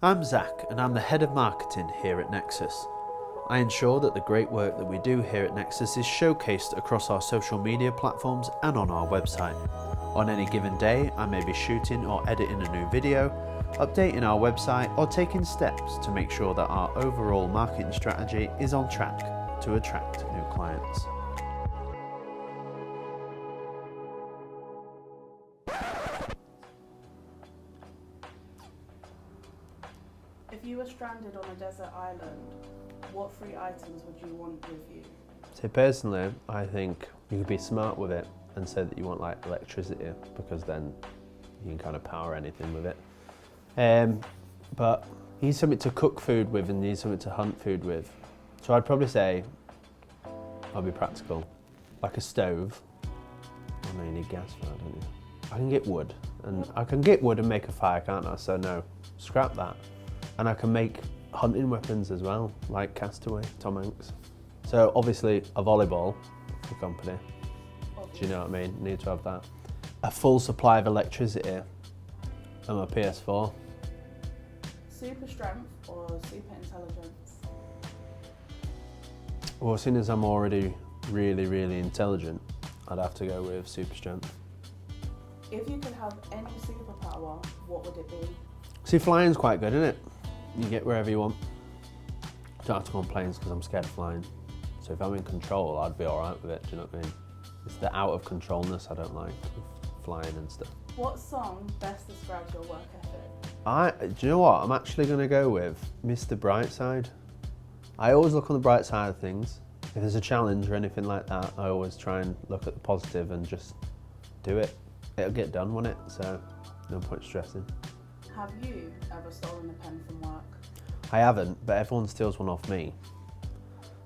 I'm Zach and I'm the Head of Marketing here at Nexus. I ensure that the great work that we do here at Nexus is showcased across our social media platforms and on our website. On any given day, I may be shooting or editing a new video, updating our website or taking steps to make sure that our overall marketing strategy is on track to attract new clients. If you were stranded on a desert island, what 3 items would you want with you? So personally, I think you could be smart with it and say that you want like electricity, because then you can kind of power anything with it. But you need something to cook food with and you need something to hunt food with. So I'd probably say, I'll be practical, like a stove. I know you need gas for that, don't you? I can get wood, and I can get wood and make a fire, can't I? So no, scrap that. And I can make hunting weapons as well, like Castaway, Tom Hanks. So obviously a volleyball for company. Do you know what I mean? Need to have that. A full supply of electricity and my PS4. Super strength or super intelligence? Well, seeing as I'm already really intelligent, I'd have to go with super strength. If you could have any superpower, what would it be? See, flying's quite good, isn't it? You get wherever you want. Don't have to go on planes because I'm scared of flying. So if I'm in control, I'd be all right with it, do you know what I mean? It's the out of controlness I don't like, with flying and stuff. What song best describes your work ethic? Do you know what? I'm actually going to go with Mr. Brightside. I always look on the bright side of things. If there's a challenge or anything like that, I always try and look at the positive and just do it. It'll get done, won't it? So no point stressing. Have you ever stolen a pen from work? I haven't, but everyone steals one off me.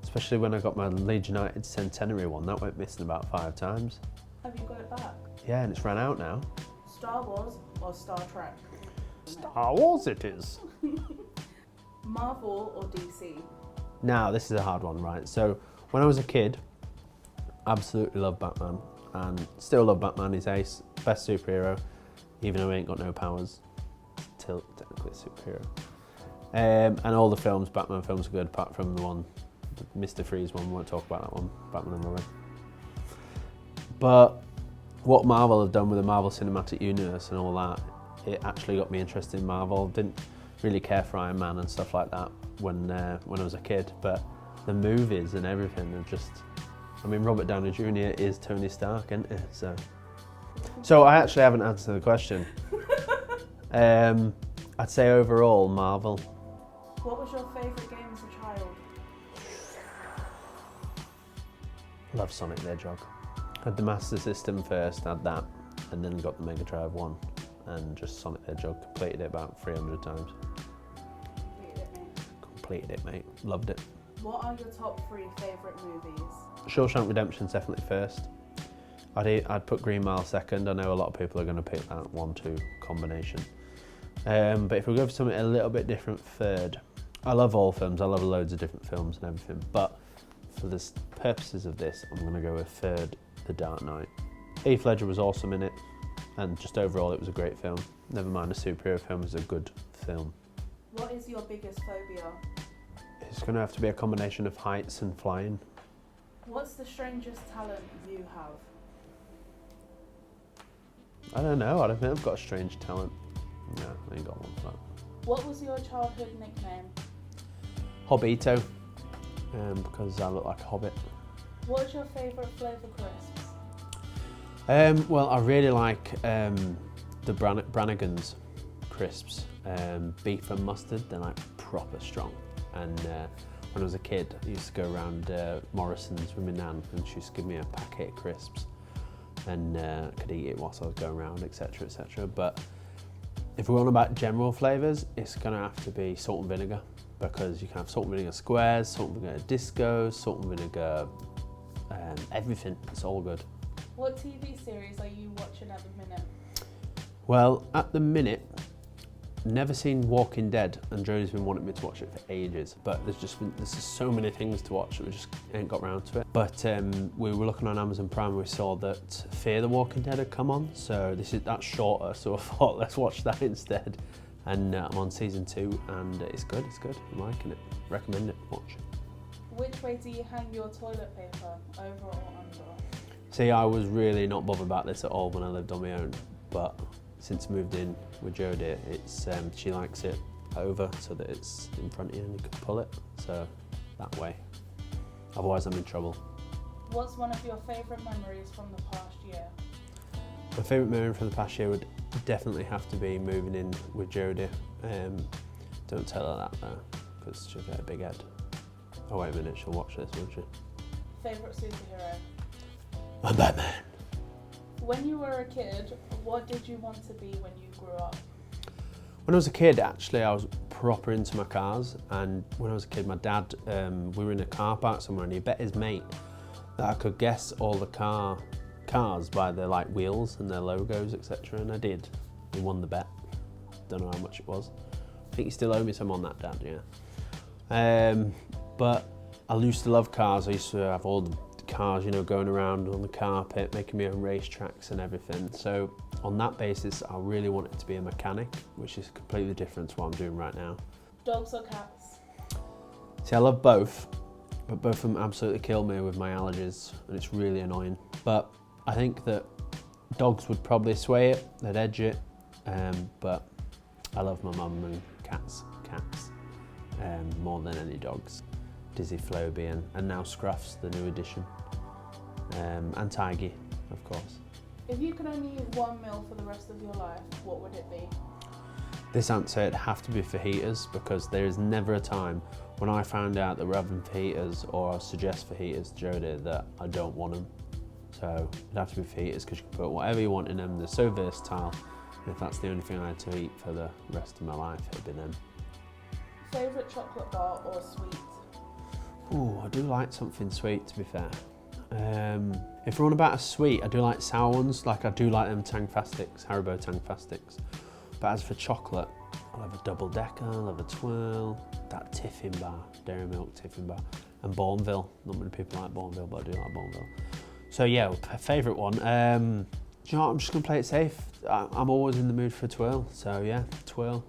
Especially when I got my Leeds United centenary one, that went missing about 5 times. Have you got it back? Yeah, and it's ran out now. Star Wars or Star Trek? Star Wars it is. Marvel or DC? Now, this is a hard one, right? So, when I was a kid, absolutely loved Batman, and still love Batman. He's ace, best superhero, even though he ain't got no powers. Still technically a superhero. And all the films, Batman films are good, apart from the one, the Mr. Freeze one. We won't talk about that one, Batman and Robin. But what Marvel have done with the Marvel Cinematic Universe and all that, it actually got me interested in Marvel. Didn't really care for Iron Man and stuff like that when I was a kid, but the movies and everything are just, I mean, Robert Downey Jr. is Tony Stark, isn't he? So I actually haven't answered the question. I'd say overall, Marvel. What was your favourite game as a child? Love Sonic the Hedgehog. Had the Master System first, had that, and then got the Mega Drive 1, and just Sonic the Hedgehog, completed it about 300 times. Completed it, mate. Loved it. What are your top 3 favourite movies? Shawshank Redemption's definitely first. I'd put Green Mile second. I know a lot of people are going to pick that 1-2 combination. But if we go for something a little bit different, third. I love all films. I love loads of different films and everything. But for the purposes of this, I'm going to go with third, The Dark Knight. Heath Ledger was awesome in it, and just overall it was a great film. Never mind a superhero film, it was a good film. What is your biggest phobia? It's going to have to be a combination of heights and flying. What's the strangest talent you have? I don't know, I don't think I've got a strange talent. No, I ain't got one for that. What was your childhood nickname? Hobbito, because I look like a hobbit. What's your favourite flavour crisps? Well, I really like the Brannigan's crisps. Beef and mustard, they're like proper strong. And when I was a kid, I used to go around Morrison's with my nan, and she used to give me a packet of crisps, and I could eat it whilst I was going around, etc, etc. But if we're on about general flavours, it's going to have to be salt and vinegar, because you can have salt and vinegar squares, salt and vinegar discos, salt and vinegar, everything. It's all good. What TV series are you watching at the minute? Well, at the minute, never seen Walking Dead, and Jodie's been wanting me to watch it for ages, but there's just so many things to watch that we just ain't got round to it. But we were looking on Amazon Prime and we saw that Fear the Walking Dead had come on, so that's shorter, so I thought let's watch that instead. And I'm on season 2, and it's good, I'm liking it. Recommend it, watch. Which way do you hang your toilet paper, over or under? See, I was really not bothered about this at all when I lived on my own, but since I moved in with Jodie, it's she likes it over so that it's in front of you and you can pull it, so that way. Otherwise I'm in trouble. What's one of your favourite memories from the past year? My favourite memory from the past year would definitely have to be moving in with Jodie. Don't tell her that though, because she'll get a big head. Oh wait a minute, she'll watch this, won't she? Favourite superhero? I'm Batman. When you were a kid, what did you want to be when you grew up? When I was a kid, actually, I was proper into my cars, and when I was a kid, my dad, we were in a car park somewhere, and he bet his mate that I could guess all the cars by their wheels and their logos, etc. And I did. He won the bet. Don't know how much it was. I think you still owe me some on that, Dad. Yeah. But I used to love cars. I used to have all the cars, going around on the carpet, making my own racetracks and everything. So on that basis, I really wanted to be a mechanic, which is completely different to what I'm doing right now. Dogs or cats? See, I love both, but both of them absolutely kill me with my allergies, and it's really annoying. But I think that dogs would probably sway it, they'd edge it, but I love my mum and cats more than any dogs. Dizzy Floby and now Scruff's the new addition, and Tiggy, of course. If you could only eat one meal for the rest of your life, what would it be? This answer would have to be fajitas, because there is never a time when I find out that we're having fajitas or I suggest fajitas to Jodie that I don't want them. So it'd have to be fajitas, because you can put whatever you want in them. They're so versatile. And if that's the only thing I had to eat for the rest of my life, it'd be them. Favourite chocolate bar or sweet? Ooh, I do like something sweet, to be fair. If we're on about a sweet, I do like sour ones. I do like them Tangfastics, Haribo Tangfastics. But as for chocolate, I'll have a double decker, I'll have a twirl, that Tiffin bar, Dairy Milk Tiffin bar, and Bourneville. Not many people like Bourneville, but I do like Bourneville. So yeah, favourite one. Do you know what, I'm just gonna play it safe. I'm always in the mood for a twirl, so yeah, twirl.